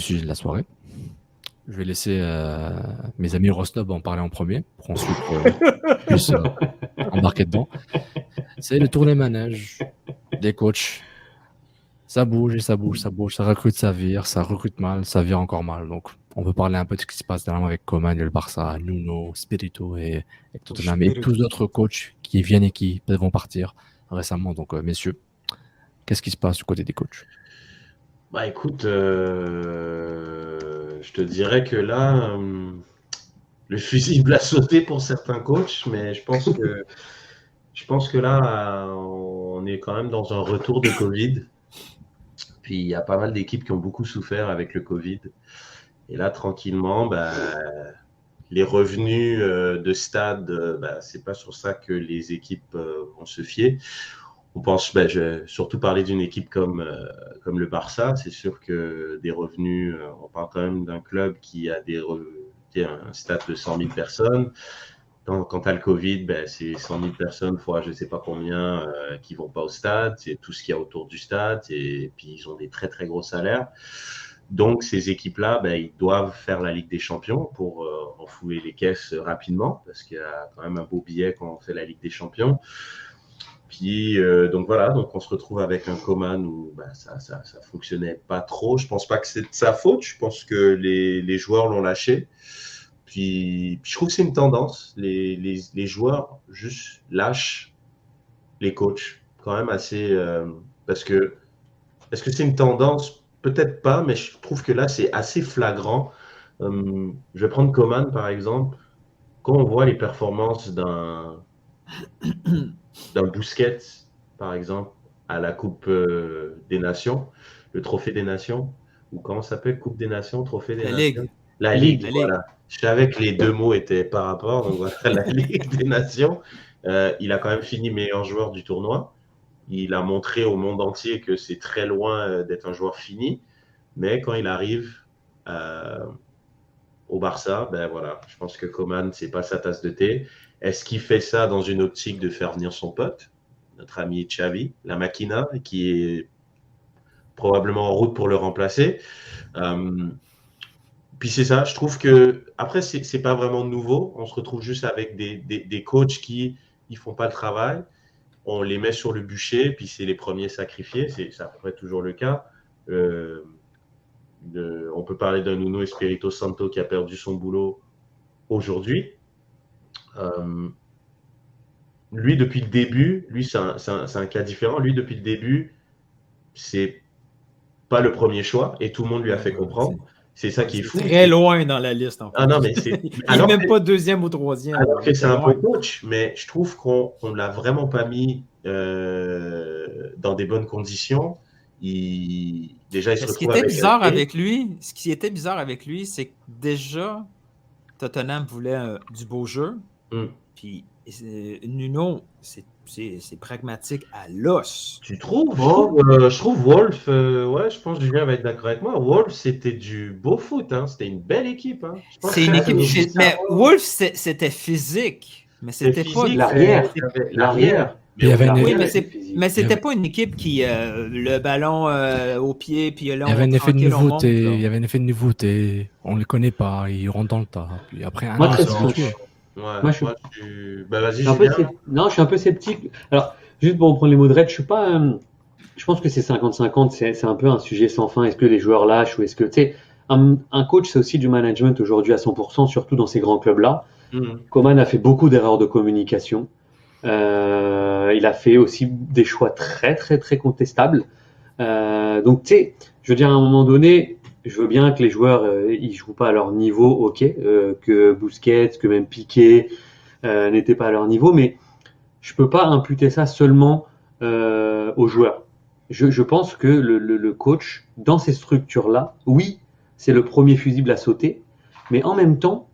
sujet de la soirée. Je vais laisser mes amis Rosnob en parler en premier, pour ensuite puisse embarquer dedans. C'est le tour des manèges, des coachs. Ça bouge et ça bouge, ça bouge, ça recrute, ça recrute mal, ça vire encore mal. Donc, on peut parler un peu de ce qui se passe dernièrement avec Coman et le Barça, Nuno, Spirito et Tottenham et tous d'autres coachs qui viennent et qui vont partir récemment. Donc, messieurs, qu'est-ce qui se passe du côté des coachs? Bah écoute, je te dirais que là, le fusible a sauté pour certains coachs, mais je pense que là, on est quand même dans un retour de Covid. Puis il y a pas mal d'équipes qui ont beaucoup souffert avec le Covid. Et là, tranquillement, bah, les revenus de stade, bah, c'est pas sur ça que les équipes vont se fier. On pense, bah, je vais surtout parler d'une équipe comme le Barça. C'est sûr que des revenus, on parle quand même d'un club qui a un stade de 100 000 personnes. Quand tu as le Covid, ben, c'est 100 000 personnes fois je ne sais pas combien qui vont pas au stade. C'est tout ce qu'il y a autour du stade. Et puis, ils ont des très, très gros salaires. Donc, ces équipes-là, ben, ils doivent faire la Ligue des Champions pour enflouer les caisses rapidement parce qu'il y a quand même un beau billet quand on fait la Ligue des Champions. Puis, donc voilà, donc on se retrouve avec un Coman où ben, ça fonctionnait pas trop. Je pense pas que c'est de sa faute. Je pense que les joueurs l'ont lâché. Puis je trouve que c'est une tendance. Les joueurs juste lâchent les coachs quand même assez parce que est-ce que c'est une tendance? Peut-être pas, mais je trouve que là c'est assez flagrant. Je vais prendre Coman par exemple. Quand on voit les performances d'un Busquets par exemple à la Coupe des Nations, le Trophée des Nations, ou comment ça s'appelle, Coupe des Nations, Trophée des La Nations? Ligue. La Ligue, La voilà. Ligue. Je savais que les deux mots étaient par rapport, donc voilà, la Ligue des Nations. Il a quand même fini meilleur joueur du tournoi. Il a montré au monde entier que c'est très loin d'être un joueur fini. Mais quand il arrive au Barça, ben voilà, je pense que Coman, c'est pas sa tasse de thé. Est-ce qu'il fait ça dans une optique de faire venir son pote, notre ami Xavi, la Machina, qui est probablement en route pour le remplacer? Puis c'est ça, je trouve que après c'est pas vraiment nouveau. On se retrouve juste avec des coachs qui ils font pas le travail. On les met sur le bûcher, puis c'est les premiers sacrifiés. C'est à peu près toujours le cas. On peut parler d'un Nuno Espirito Santo qui a perdu son boulot aujourd'hui. Lui, depuis le début, lui, c'est un cas différent. Lui, depuis le début, c'est pas le premier choix et tout le monde lui a fait comprendre. C'est ça qui est fou. Très loin dans la liste, en fait. Ah non, mais c'est. Il n'est même pas deuxième ou troisième. Alors que c'est un bon coach, mais je trouve qu'on ne l'a vraiment pas mis dans des bonnes conditions. Déjà, il se retrouve ce qui était bizarre avec lui, c'est que déjà, Tottenham voulait du beau jeu. Puis Nuno, c'est pragmatique à l'os. Tu trouves? Je trouve Wolf, ouais, je pense que Julien va être d'accord avec moi. Wolf, c'était du beau foot, hein. C'était une belle équipe. Hein. C'est une équipe, mais Wolf, c'était physique. Mais c'était pas l'arrière. Mais c'était pas une équipe qui le ballon au pied puis là il y avait un effet de nouveauté, il y avait un effet de nouveauté. On les connaît pas, ils rentrent dans le tas. Puis après un an, ils sont habitués. Moi, je suis un peu sceptique. Alors, juste pour reprendre les mots de Red, je pense que c'est 50-50, c'est un peu un sujet sans fin. Est-ce que les joueurs lâchent ou est-ce que, tu sais, un coach, c'est aussi du management aujourd'hui à 100%, surtout dans ces grands clubs-là. Coman a fait beaucoup d'erreurs de communication. Il a fait aussi des choix très, très, très contestables. Donc, tu sais, je veux dire, à un moment donné, je veux bien que les joueurs ils jouent pas à leur niveau, ok, que Busquets, que même Piqué n'étaient pas à leur niveau, mais je peux pas imputer ça seulement aux joueurs. Je pense que le coach, dans ces structures-là, oui, c'est le premier fusible à sauter, mais en même temps,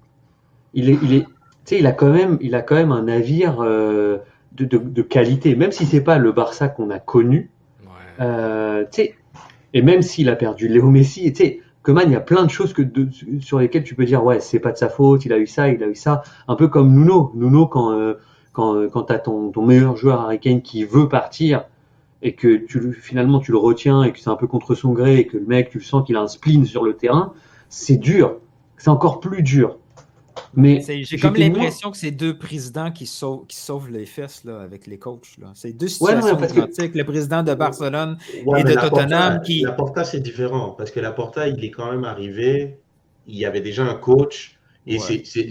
il est, tu sais, il a quand même un navire de qualité, même si c'est pas le Barça qu'on a connu. Tu sais. Et même s'il a perdu Léo Messi, tu sais, Coman, il y a plein de choses sur lesquelles tu peux dire, ouais, c'est pas de sa faute, il a eu ça. Un peu comme Nuno. Nuno, quand t'as ton meilleur joueur Harry Kane qui veut partir, et que finalement tu le retiens et que c'est un peu contre son gré et que le mec, tu le sens qu'il a un spleen sur le terrain, c'est dur. C'est encore plus dur. Mais j'ai comme l'impression que c'est deux présidents qui sauvent les fesses là, avec les coachs. Là. C'est deux situations identiques. Le président de Barcelone et de Tottenham qui... Laporta, c'est différent parce que Laporta, il est quand même arrivé, il y avait déjà un coach et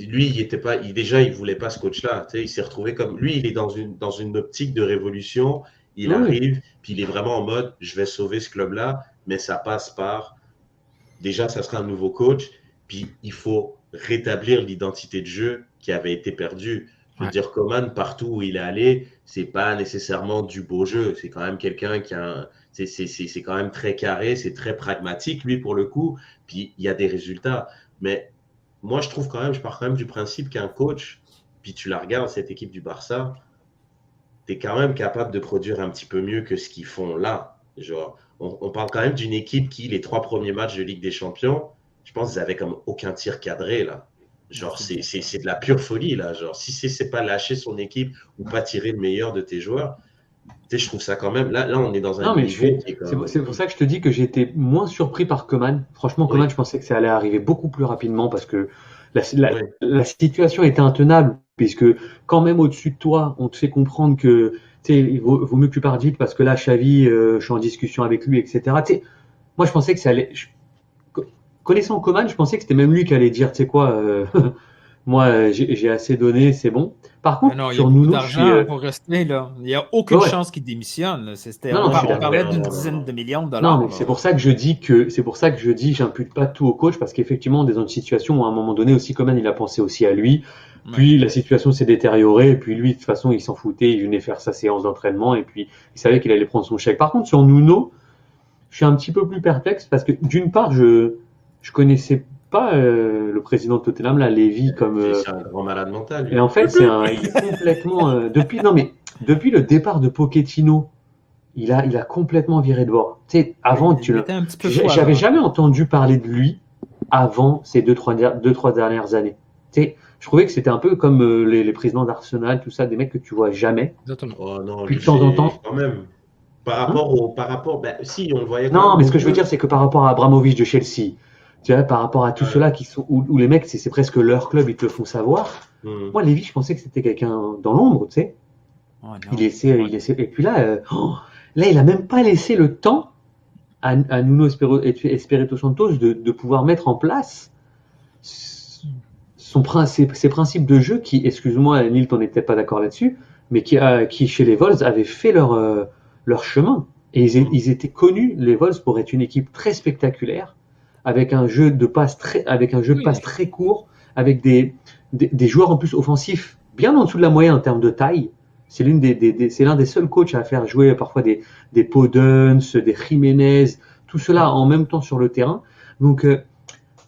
lui, il voulait pas ce coach-là. Il s'est retrouvé comme... Lui, il est dans une optique de révolution. Il arrive, puis il est vraiment en mode, je vais sauver ce club-là, mais ça passe par... Déjà, ça sera un nouveau coach, puis il faut rétablir l'identité de jeu qui avait été perdue. Je veux dire, Coman, partout où il est allé, c'est pas nécessairement du beau jeu. C'est quand même quelqu'un qui a c'est quand même très carré, c'est très pragmatique, lui, pour le coup. Puis il y a des résultats. Mais moi, je pars quand même du principe qu'un coach, puis tu la regardes, cette équipe du Barça, tu es quand même capable de produire un petit peu mieux que ce qu'ils font là. Genre, on parle quand même d'une équipe qui, les 3 premiers matchs de Ligue des Champions, je pense qu'ils avaient comme aucun tir cadré, là. Genre, c'est de la pure folie, là. Genre, si c'est pas lâcher son équipe ou pas tirer le meilleur de tes joueurs, tu sais, je trouve ça quand même... Là, on est dans un niveau... C'est pour ça que je te dis que j'ai été moins surpris par Coman. Franchement, Coman, je pensais que ça allait arriver beaucoup plus rapidement parce que la situation était intenable, puisque quand même au-dessus de toi, on te fait comprendre que il vaut mieux que tu partes vite parce que là, Xavi, je suis en discussion avec lui, etc. Moi, je pensais que ça allait... Connaissant Coman, je pensais que c'était même lui qui allait dire, tu sais quoi, moi, j'ai assez donné, c'est bon. Par contre, non, sur Nuno, pour rester là. Il n'y a aucune chance qu'il démissionne. On parlait d'une dizaine de millions de dollars. Non, mais c'est pour ça que je dis j'impute pas tout au coach parce qu'effectivement, on est dans une situation où à un moment donné aussi, Coman, il a pensé aussi à lui. Puis la situation s'est détériorée. Et puis lui, de toute façon, il s'en foutait. Il venait faire sa séance d'entraînement et puis il savait qu'il allait prendre son chèque. Par contre, sur Nuno, je suis un petit peu plus perplexe parce que d'une part, je connaissais pas le président de Tottenham, là, Lévy, comme. C'est un grand malade mental. Lui. Et en fait, il est complètement. Depuis le départ de Pochettino, il a complètement viré de bord. Tu sais, avant, j'avais jamais entendu parler de lui avant ces 2-3 dernières années. Tu sais, je trouvais que c'était un peu comme les présidents d'Arsenal, tout ça, des mecs que tu vois jamais. Exactement. Oh non, puis de temps en temps. Quand même. Par rapport, si on le voyait. Non, mais ce que je veux dire, c'est que par rapport à Abramovich de Chelsea. Tu vois, par rapport à tous ceux-là qui sont où les mecs, c'est presque leur club, ils te le font savoir. Moi, Lévy, je pensais que c'était quelqu'un dans l'ombre, tu sais. Il laissait, et puis là, il a même pas laissé le temps à Nuno Espirito Santo de pouvoir mettre en place ses principes de jeu qui, excuse-moi, Neil, t'en es peut-être pas d'accord là-dessus, mais qui chez les Wolves avaient fait leur chemin. Et ils étaient connus, les Wolves, pour être une équipe très spectaculaire, avec un jeu de passe très court, avec des joueurs en plus offensifs bien en dessous de la moyenne en termes de taille. C'est l'un des seuls coachs à faire jouer parfois des Podence, des Jiménez, tout cela en même temps sur le terrain. Donc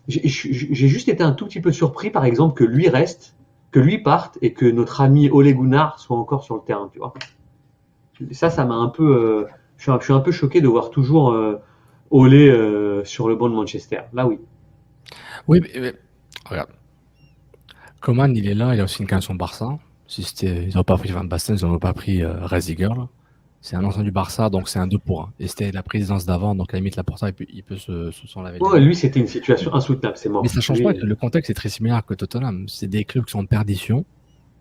j'ai juste été un tout petit peu surpris, par exemple, que lui reste, que lui parte et que notre ami Ole Gunnar soit encore sur le terrain. Tu vois. Ça m'a un peu. Je suis un peu choqué de voir toujours Ole sur le banc de Manchester. Là, oui. Oui, mais regarde. Coman, il est là, il a aussi une canne sur Barça. Ils n'ont pas pris Van Basten, ils n'ont pas pris Reziger. C'est un ancien du Barça, donc c'est un 2 pour 1. Et c'était la présidence d'avant, donc à la limite, Laporta, il peut s'en laver. Ouais, lui, c'était une situation insoutenable, c'est mort. Mais ça change pas que le contexte est très similaire que Tottenham. C'est des clubs qui sont en perdition.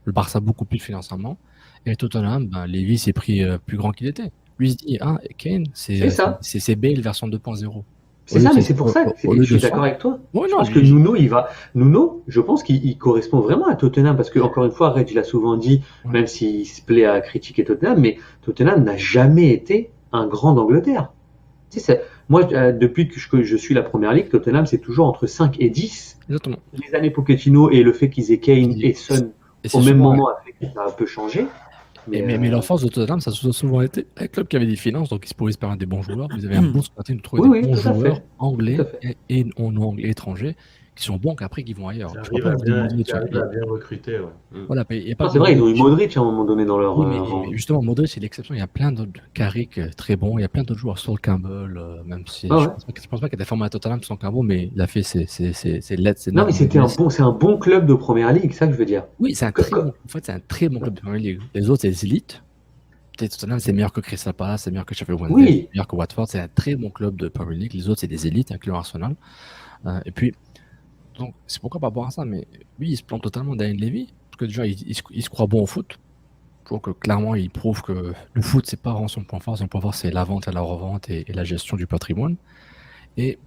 Le Barça beaucoup plus financièrement. Et Tottenham, Lévy s'est pris plus grand qu'il était. Lui, il se dit, Kane, c'est Bale version 2.0. C'est ça, mais c'est pour ça que je suis d'accord avec toi. Ouais, je pense que Nuno, je pense qu'il correspond vraiment à Tottenham parce que, encore une fois, Reg l'a souvent dit, même s'il se plaît à critiquer Tottenham, mais Tottenham n'a jamais été un grand d'Angleterre. Tu sais, moi, depuis que je suis la première ligue, Tottenham, c'est toujours entre 5 et 10. Exactement. Les années Pochettino et le fait qu'ils aient Kane et Son au même moment a fait que ça a un peu changé. Mais l'enfance de Tottenham, ça a souvent été un club qui avait des finances, donc ils se pouvaient se permettre des bons joueurs. Vous avez un bon stratégie de trouver des bons joueurs anglais et étrangers qui sont bons qu'après qui vont ailleurs. Ils arrivent à bien recruter. Ouais. Voilà, c'est vrai, ils ont eu Modric à un moment donné dans leur. Oui, mais justement, Modric, c'est l'exception. Il y a plein d'autres. Carrick, très bon. Il y a plein d'autres joueurs. Saul Campbell, même si. Je pense pas qu'il était formé à Tottenham, Saul Campbell, mais il a fait Non, mais c'est un bon club de première ligue, ça que je veux dire. Oui, c'est un très bon club de première ligue. Les autres, c'est les élites. Tottenham, c'est meilleur que Crystal Palace, c'est meilleur que Sheffield Wednesday, Oui. c'est meilleur que Watford. C'est un très bon club de Premier League. Les autres, c'est des élites, incluant Arsenal. Et puis, donc, c'est pourquoi par rapport à ça. Mais lui, il se plante totalement Daniel Levy. Parce que déjà, il se croit bon au foot. Je trouve que clairement, il prouve que le foot, c'est pas vraiment son point fort. Son point fort, c'est la vente et la revente et la gestion du patrimoine. Et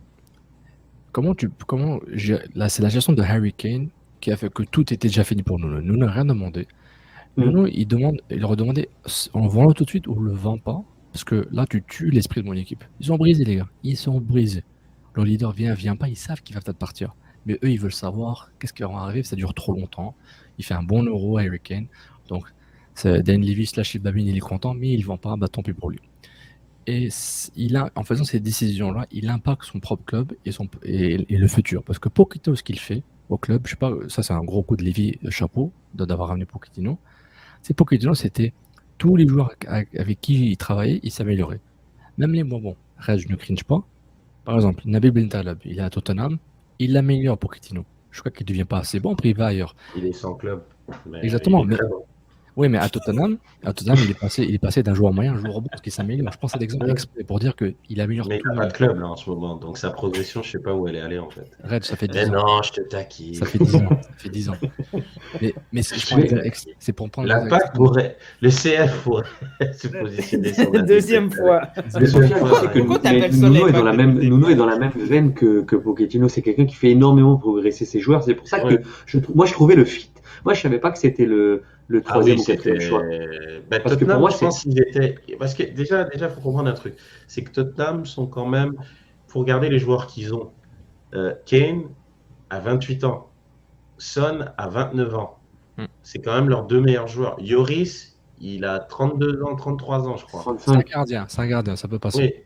c'est la gestion de Harry Kane qui a fait que tout était déjà fini pour nous. Nous n'a rien demandé. Nuno, il redemandait, on le vend tout de suite ou on le vend pas, parce que là, tu tues l'esprit de mon équipe. Ils sont brisés, les gars. Ils sont brisés. Leur leader vient pas, ils savent qu'il va peut-être partir. Mais eux, ils veulent savoir qu'est-ce qui va arriver, ça dure trop longtemps. Il fait un bon euro, Harry Kane. Donc, Dan Levy / Babin, il est content, mais il vend pas, bah tant pis pour lui. Et en faisant ces décisions-là, il impacte son propre club et le futur. Parce que Pochettino, ce qu'il fait au club, je sais pas, ça c'est un gros coup de Levy, chapeau, d'avoir ramené Pochettino. C'est Pochettino, c'était tous les joueurs avec qui il travaillait, il s'améliorait. Même les bonbons. Reste, je ne cringe pas. Par exemple, Nabil Bentaleb, il est à Tottenham, il l'améliore Pochettino. Je crois qu'il ne devient pas assez bon, après il va ailleurs. Il est sans club. Exactement. Oui, mais à Tottenham, il est passé d'un joueur moyen à un joueur bon, parce qu'il s'améliore. Je pense à l'exemple exprès pour dire qu'il améliore tout. Mais il n'a pas de club là en ce moment, donc sa progression, je ne sais pas où elle est allée en fait. Red, ça fait 10 ans. Non, je te taquine. Ça fait 10 ans. Ça fait 10 ans. Mais c'est pour prendre l'impact pourrait. Le CF pourrait se positionner sur la deuxième fois. Nuno est dans la même veine que Pochettino. C'est quelqu'un qui fait énormément progresser ses joueurs. C'est pour ça que je trouvais le fit. Moi, je savais pas que c'était le troisième ou quatrième choix. Parce que pour moi, je pense qu'ils étaient. Parce que déjà, faut comprendre un truc. C'est que Tottenham sont quand même. Faut regarder les joueurs qu'ils ont. Kane à 28 ans. Son à 29 ans. C'est quand même leurs deux meilleurs joueurs. Yoris, il a 32 ans, 33 ans, je crois. C'est un gardien, ça peut passer.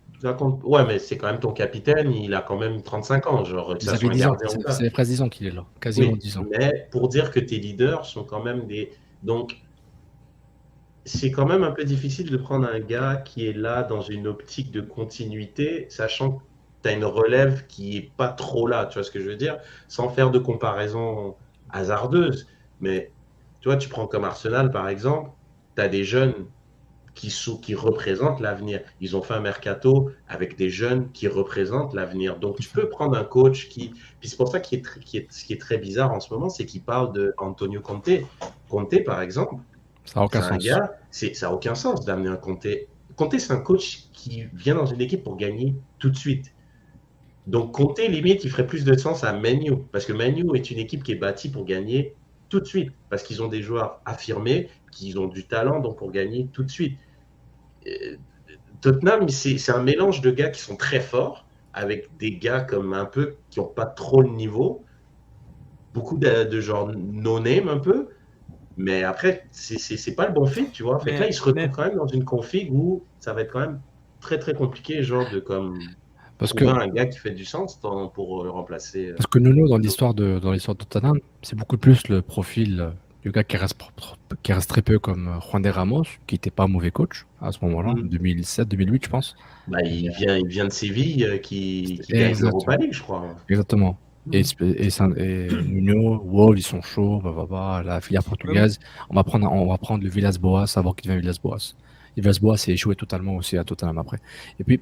Ouais, mais c'est quand même ton capitaine, il a quand même 35 ans. Genre, ça fait 10 ans. C'est presque 10 ans qu'il est là, quasiment 10 ans. Mais pour dire que tes leaders sont quand même des. Donc, c'est quand même un peu difficile de prendre un gars qui est là dans une optique de continuité, sachant que tu as une relève qui n'est pas trop là, tu vois ce que je veux dire, sans faire de comparaison hasardeuse. Mais tu vois, tu prends comme Arsenal, par exemple, tu as des jeunes qui représentent l'avenir. Ils ont fait un mercato avec des jeunes qui représentent l'avenir. Donc, tu peux prendre un coach qui... Puis c'est pour ça ce qui est très bizarre en ce moment, c'est qu'il parle de Antonio Conte. Conte, par exemple, ça n'a aucun sens. Ça n'a aucun sens d'amener un Conte. Conte, c'est un coach qui vient dans une équipe pour gagner tout de suite. Donc, Conte, limite, il ferait plus de sens à Man U, parce que Man U est une équipe qui est bâtie pour gagner tout de suite, parce qu'ils ont des joueurs affirmés, qui ont du talent, donc pour gagner tout de suite. Tottenham, c'est un mélange de gars qui sont très forts, avec des gars comme un peu qui n'ont pas trop le niveau, beaucoup de genre no-name un peu, mais après, c'est pas le bon fit, tu vois. Fait que là, ils se retrouvent quand même dans une config où ça va être quand même très très compliqué, genre de comme trouver un gars qui fait du sens pour le remplacer. Parce que Nuno, dans l'histoire de Tottenham, c'est beaucoup plus le profil du gars qui reste très peu comme Juan de Ramos, qui n'était pas un mauvais coach à ce moment-là, 2007-2008, je pense. Bah, il vient de Séville, qui gagne l'Europa League, je crois. Exactement. Et Nuno, Wolves, ils sont chauds, la filière portugaise. On va prendre le Villas-Boas, savoir qu'il devient Villas-Boas. Et Villas-Boas s'est échoué totalement aussi à Tottenham après. Et puis,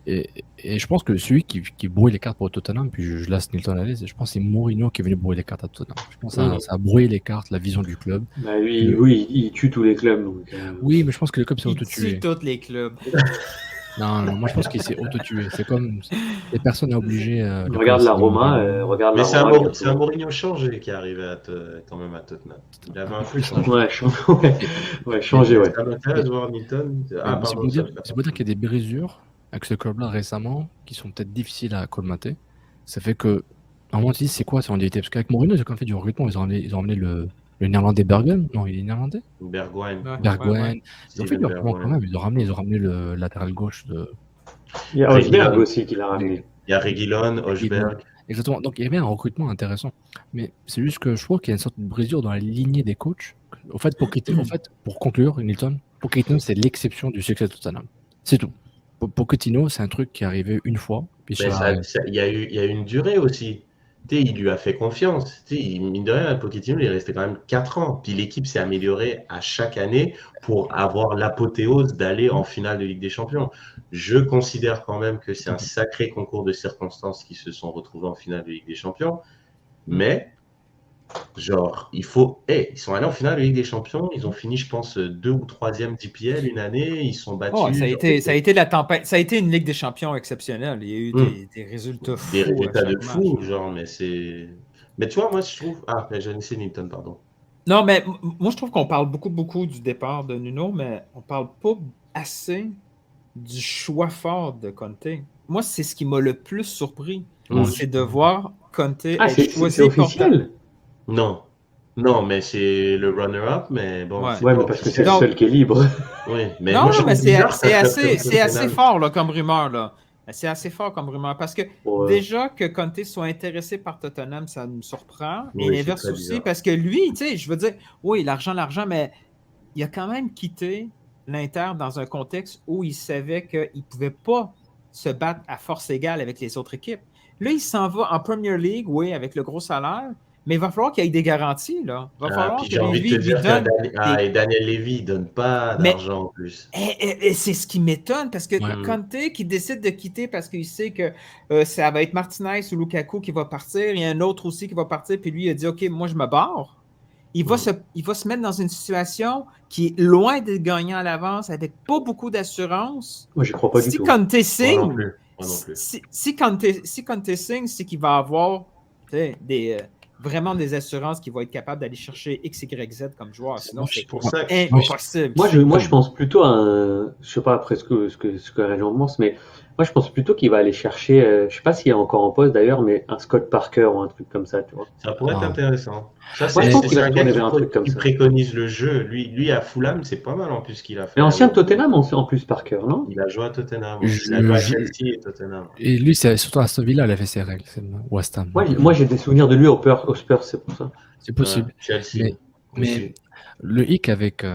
et je pense que celui qui brouille les cartes pour Tottenham, puis je laisse Nilton aller, je pense que c'est Mourinho qui est venu brouiller les cartes à Tottenham. Je pense que ça a brouillé les cartes, la vision du club. Bah oui, il tue tous les clubs. Donc, Oui, mais je pense que le club s'est auto-tué. Il tue tous les clubs. Non, moi je pense qu'il s'est auto-tué. C'est comme les personnes à obliger. Regarde la Roma. Mais c'est un Mourinho changé qui est arrivé quand même à Tottenham. Il avait un peu changé. Changé. Ça m'intéresse de voir Nilton. C'est pour dire qu'il y a des brisures avec ce club-là récemment qui sont peut-être difficiles à colmater. Ça fait que, à un moment, c'est quoi si on dit parce qu'avec Mourinho, ils ont quand même fait du recrutement. Ils ont emmené le néerlandais Bergen. Non, il est néerlandais. Bergwijn. Ils ont fait du recrutement quand même. Ils ont ramené le latéral gauche de. Il y a Højbjerg aussi qui l'a ramené. Il y a Reguilón, Højbjerg. Exactement. Donc il y avait un recrutement intéressant. Mais c'est juste que je trouve qu'il y a une sorte de brisure dans la lignée des coachs. Au fait, pour conclure, Nilton, Pochettino, c'est l'exception du succès de Tottenham. C'est tout. Pochettino, c'est un truc qui est arrivé une fois. Il y a eu une durée aussi. il lui a fait confiance. Mine de rien, Pochettino, il est resté quand même 4 ans. Puis l'équipe s'est améliorée à chaque année pour avoir l'apothéose d'aller en finale de Ligue des Champions. Je considère quand même que c'est un sacré concours de circonstances qui se sont retrouvés en finale de Ligue des Champions. Mais, genre, ils sont allés en finale de Ligue des Champions. Ils ont fini, je pense, 2 ou 3e d'IPL une année. Ils sont battus. Oh, ça a été la tempête. Ça a été une Ligue des Champions exceptionnelle. Il y a eu des résultats fous. Des résultats de fou, genre, mais c'est. Mais tu vois, moi, je trouve. Ah, Janissé Newton, pardon. Non, mais moi, je trouve qu'on parle beaucoup du départ de Nuno, mais on parle pas assez du choix fort de Conte. Moi, c'est ce qui m'a le plus surpris. C'est de voir Conte être choisi. C'est officiel? Non. Non, mais c'est le runner-up, mais bon. Ouais, mais parce que c'est le seul qui est libre. Oui, mais non, moi, mais c'est assez fort là, comme rumeur. Là. C'est assez fort comme rumeur parce que déjà que Conte soit intéressé par Tottenham, ça me surprend. Et l'inverse aussi, bizarre. Parce que lui, tu sais, je veux dire, oui, l'argent, mais il a quand même quitté l'Inter dans un contexte où il savait qu'il ne pouvait pas se battre à force égale avec les autres équipes. Là, il s'en va en Premier League, oui, avec le gros salaire, mais il va falloir qu'il y ait des garanties. Là. Il va falloir que Lévy lui donne. Et Daniel Lévy ne donne pas d'argent en plus. Et c'est ce qui m'étonne, parce que Conte qui décide de quitter parce qu'il sait que ça va être Martinez ou Lukaku qui va partir, il y a un autre aussi qui va partir, puis lui, il a dit « OK, moi, je me barre ». Il va se mettre dans une situation qui est loin d'être gagnant à l'avance, avec pas beaucoup d'assurance. Moi, je ne crois pas du tout. Conte signe, moi non plus. Si Conte signe, c'est qu'il va avoir vraiment des assurances qu'il va être capable d'aller chercher X, Y, Z comme joueur. Sinon, c'est impossible. Moi, je pense plutôt à un... Je sais pas après ce que Réjean pense, mais moi, je pense plutôt qu'il va aller chercher, je sais pas s'il est encore en poste d'ailleurs, mais un Scott Parker ou un truc comme ça, tu vois. Ça pourrait être intéressant. Ça, c'est un gars qui préconise le jeu. Lui, à Fulham, c'est pas mal en plus qu'il a fait. Mais ancien de Tottenham en plus, Parker, non? Il a joué à Tottenham. Il a joué à Chelsea et Tottenham. Et lui, c'est surtout à Aston Villa, il a fait ses règles. West Ham. Moi, j'ai des souvenirs de lui au Spurs, c'est pour ça. C'est possible. Chelsea. Mais le hic avec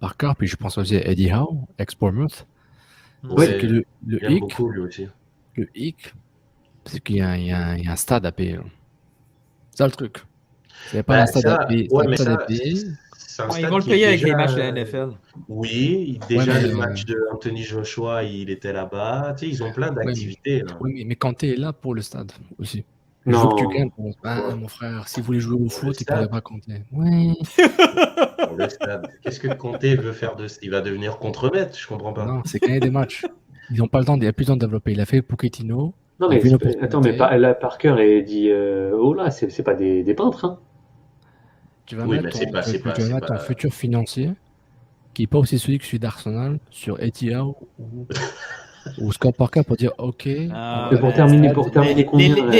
Parker, puis je pense aussi à Eddie Howe, ex-Bournemouth, c'est que le hic, beaucoup, lui aussi. Le hic, c'est qu'il y a un stade à payer. C'est ça le truc. C'est pas un stade à payer. Ils vont le payer avec les matchs de la NFL. Oui, déjà le match de Anthony Joshua, il était là-bas. Tu sais, ils ont plein d'activités. Oui, mais Kanté est là pour le stade aussi. Non. Je veux que tu gagnes. Mon frère, si vous voulez jouer au foot, il ne pourrait pas Kanté. Oui. Pour le stade. Qu'est-ce que Kanté veut faire de ça? Il va devenir contre-maître, je comprends pas. Non, c'est gagner des matchs. Ils n'ont pas le temps, il n'y a plus le temps de développer. Il a fait Pochettino. Non, mais attends, mais là, Parker est dit oh là, c'est pas des peintres, hein. Tu vas mettre ton futur financier, qui n'est pas aussi celui que celui d'Arsenal, sur Etihad ou Scott Parker pour dire OK. Pour terminer combien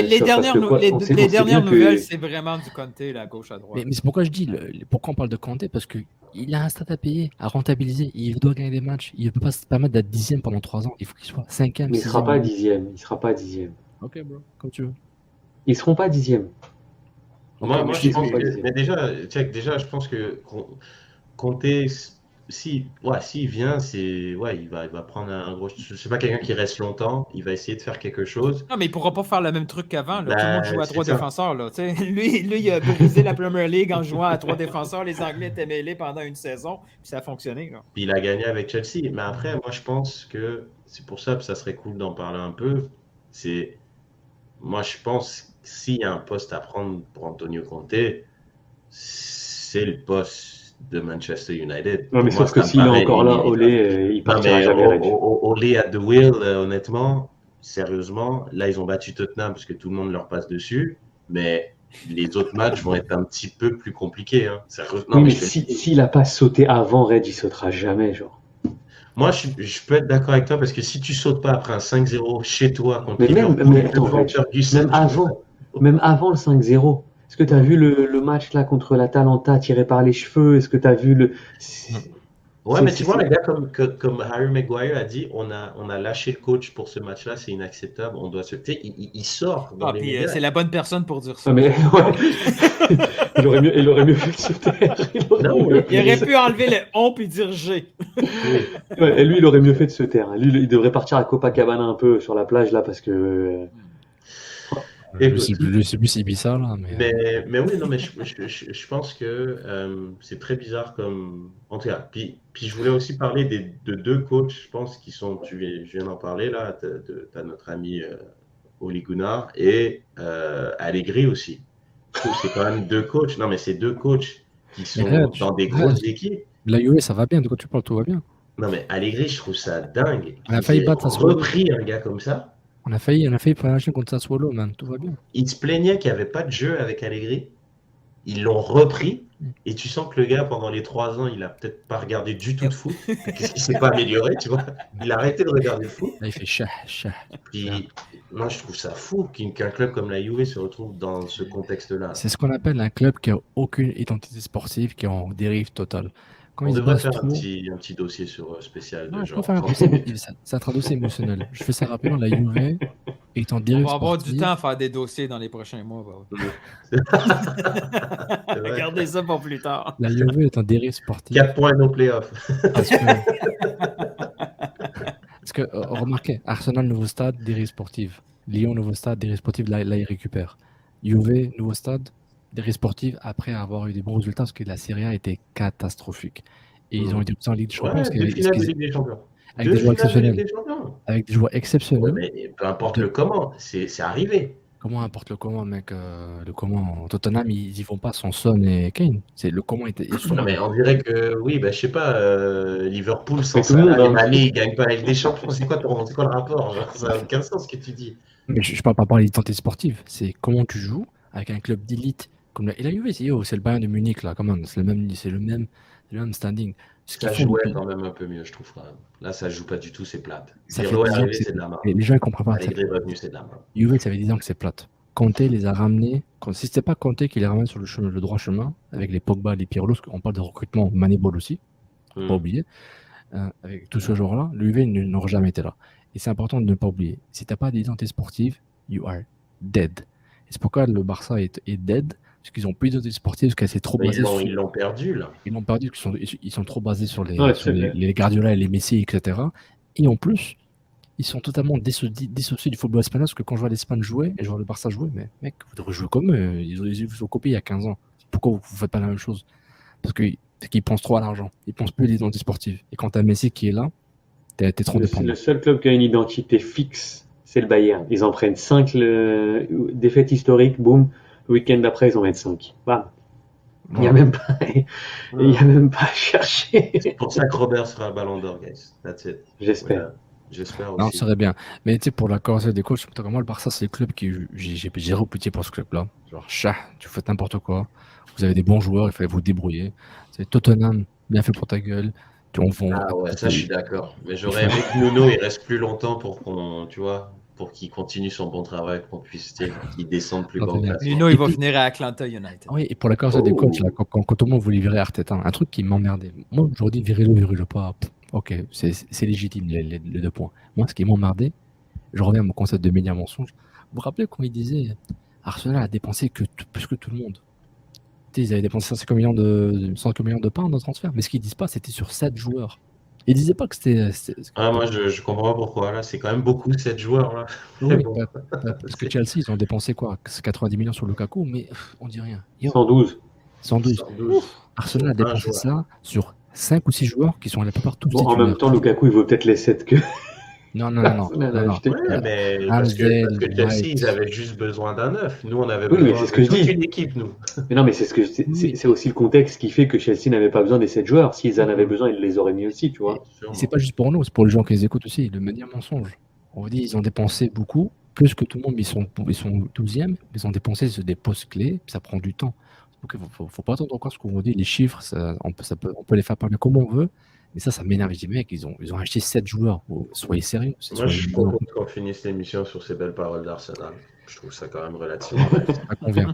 les dernières nouvelles, c'est vraiment du Conte, la gauche à droite. Mais c'est pourquoi je dis, pourquoi on parle de Conte? Parce qu'il a un stade à payer, à rentabiliser. Il doit gagner des matchs. Il ne peut pas se permettre d'être 10e pendant 3 ans. Il faut qu'il soit 5e. Mais il ne sera pas 10e. OK, bro, comme tu veux. Ils ne seront pas 10e. Moi, je pense que. Mais déjà, je pense que Conte. S'il vient, il va prendre un gros. Je sais pas, quelqu'un qui reste longtemps, il va essayer de faire quelque chose. Non, mais il pourra pas faire le même truc qu'avant. Tout le monde joue à 3 défenseurs. Là, lui, il a brisé la Premier League en jouant à 3 défenseurs. Les Anglais étaient mêlés pendant une saison, puis ça a fonctionné. Là. Puis il a gagné avec Chelsea. Mais après, moi, je pense que c'est pour ça que ça serait cool d'en parler un peu. Moi, je pense que s'il y a un poste à prendre pour Antonio Conte, c'est le poste de Manchester United. Non, mais sauf que s'il est encore là, Olé, il partira jamais. Olé at the wheel, honnêtement, sérieusement, là, ils ont battu Tottenham parce que tout le monde leur passe dessus, mais les autres matchs vont être un petit peu plus compliqués. Hein. Non, mais s'il n'a pas sauté avant Red, il sautera jamais, genre. Moi, je peux être d'accord avec toi parce que si tu sautes pas après un 5-0 chez toi contre même avant le 5-0, est-ce que tu as vu le match là contre l'Atalanta tiré par les cheveux? Est-ce que tu as vu le... Ouais, mais tu vois, les gars, comme Harry Maguire a dit, on a lâché le coach pour ce match-là, c'est inacceptable, on doit se... Il sort dans les médias. C'est la bonne personne pour dire ça. Mais, il aurait mieux fait de se taire. Il aurait pu enlever le « on » puis dire « G ». Et lui, il aurait mieux fait de se taire. Lui, il devrait partir à Copacabana un peu sur la plage là parce que... Je sais plus si Ibiza, là. Mais oui, non, mais je pense que c'est très bizarre comme. En tout cas, puis je voulais aussi parler de deux coachs, je pense, qui sont. Je viens d'en parler là, t'as notre ami Ole Gunnar et Allegri aussi. Je trouve que c'est quand même deux coachs. Non, mais c'est deux coachs qui sont dans des grosses équipes. La Juve, ça va bien. De quoi tu parles, tout va bien. Non, mais Allegri, je trouve ça dingue. On a failli battre repris un gars comme ça. On a failli prendre un chien contre Sassuolo, man. Tout va bien. Il se plaignait qu'il n'y avait pas de jeu avec Allegri. Ils l'ont repris. Et tu sens que le gars, pendant les 3 ans, il a peut-être pas regardé du tout de foot. Qu'est-ce qui s'est pas amélioré, tu vois? Il a arrêté de regarder le foot. Là, il fait chat. Puis, moi, je trouve ça fou qu'un club comme la Juve se retrouve dans ce contexte-là. C'est ce qu'on appelle un club qui a aucune identité sportive, qui est en dérive totale. On devrait faire un petit dossier sur spécial de genre. C'est un dossier émotionnel. Je fais ça rapidement. La Juve est en dérive sportive. On va avoir du temps à faire des dossiers dans les prochains mois. Regardez ça pour plus tard. La Juve est en dérive sportive. 4 points nos playoffs. Parce que remarquez, Arsenal, nouveau stade, dérive sportive. Lyon, nouveau stade, dérive sportive, là il récupère. Juve, nouveau stade, dérive sportive, après avoir eu des bons résultats, parce que la Serie A était catastrophique. Et ils ont été en Ligue des Champions. Avec des joueurs exceptionnels. Avec des joueurs exceptionnels. Ouais, mais peu importe le comment, c'est arrivé. Comment importe le comment, mec. Le comment. Tottenham, ils y vont pas sans Son et Kane. C'est le comment était. Non, mais on dirait que, oui, je sais pas, Liverpool sans Salah, Mané, ils gagnent pas avec des champions. C'est quoi le rapport? Genre, ça n'a aucun sens ce que tu dis. Mais je parle pas par l'identité sportive. C'est comment tu joues avec un club d'élite. Comme la Juve, c'est le Bayern de Munich, là. Comment c'est le même standing. Ça jouait quand même un peu mieux, je trouve. Là, ça joue pas du tout, c'est plate. Pirlo est arrivé, c'est de la main. Les gens ne comprennent pas. Allegri est revenu, c'est de la main. Juve, ça fait 10 ans que c'est plate. Conte les a ramenés. Si c'était pas Conte qui les ramène sur le droit chemin, avec les Pogba, les Pirlo, on parle de recrutement, Moneyball aussi, pas oublier. Avec tous ce genre-là, le Juve n'aurait jamais été là. Et c'est important de ne pas oublier. Si tu n'as pas d'identité sportive, you are dead. Et c'est pourquoi le Barça est dead. Parce qu'ils n'ont plus d'identité sportive, parce qu'elle s'est trop basée sur... Ils l'ont perdu, là. Ils l'ont perdu, parce qu'ils sont trop basés sur les Guardiola et les Messi, etc. Et en plus, ils sont totalement dissociés du football espagnol, parce que quand je vois l'Espagne jouer, et je vois le Barça jouer, mais mec, vous devrez jouer comme eux. Ils ont copié il y a 15 ans. Pourquoi vous ne faites pas la même chose? Parce qu'ils pensent trop à l'argent. Ils pensent plus à l'identité sportive. Et quand tu as Messi qui est là, t'es trop dépendant. Le seul club qui a une identité fixe, c'est le Bayern. Ils en prennent 5 défaites historiques, boum. Le week-end d'après, ils en mettent 5. Bam. Il n'y a même pas à chercher. C'est pour ça que Robert sera Ballon d'Or, guys. That's it. J'espère. Voilà. J'espère aussi. Non, ça serait bien. Mais tu sais, pour la correction des coachs, moi, le Barça, c'est le club qui. J'ai zéro pitié pour ce club-là. Genre, tu fais n'importe quoi. Vous avez des bons joueurs, il fallait vous débrouiller. C'est Tottenham, bien fait pour ta gueule. Ça, je suis d'accord. Mais j'aurais aimé que Nuno il reste plus longtemps pour qu'il continue son bon travail, qu'on puisse qu'il descende plus bas. Nuno, il va finir à Atlanta United. Oui, et pour la correction des coachs, là, quand tout le monde voulait virer Arteta, un truc qui m'emmerdait. Moi, aujourd'hui, virez-le pas. Ok, c'est légitime, les 2 points. Moi, ce qui m'emmerdait, je reviens à mon concept de média mensonge. Vous vous rappelez quand il disait Arsenal a dépensé plus que tout le monde? Ils avaient dépensé 150 millions de pounds dans transfert, mais ce qu'ils disent pas, c'était sur 7 joueurs. Ils disaient pas que c'était. Moi, je comprends pas pourquoi. Là, c'est quand même beaucoup 7 joueurs. Là. Oui, parce que Chelsea, ils ont dépensé quoi? 90 millions sur Lukaku, mais on dit rien. 112. Arsenal a dépensé ça sur 5 ou 6 joueurs qui sont à la plupart tous titulaires. En même temps, Lukaku, il vaut peut-être les 7 que. Non. Ouais, mais parce que Chelsea, ils avaient juste besoin d'un 9. Nous, on avait besoin de toute une équipe, nous. Mais non, mais c'est aussi le contexte qui fait que Chelsea n'avait pas besoin des 7 joueurs. S'ils en avaient besoin, ils les auraient mis aussi, tu vois. C'est pas juste pour nous, c'est pour les gens qui les écoutent aussi. Le média mensonge. On va dire, ils ont dépensé beaucoup, plus que tout le monde, mais ils sont 12e. Ils ont dépensé sur des postes clés, ça prend du temps. Donc, faut pas attendre encore ce qu'on vous dit. Les chiffres, on peut les faire parler comme on veut. Mais ça m'énerve. Je dis, mec, ils ont acheté 7 joueurs. Soyez sérieux. Moi, je suis content qu'on finisse l'émission sur ces belles paroles d'Arsenal. Je trouve ça quand même relativement. Ça convient.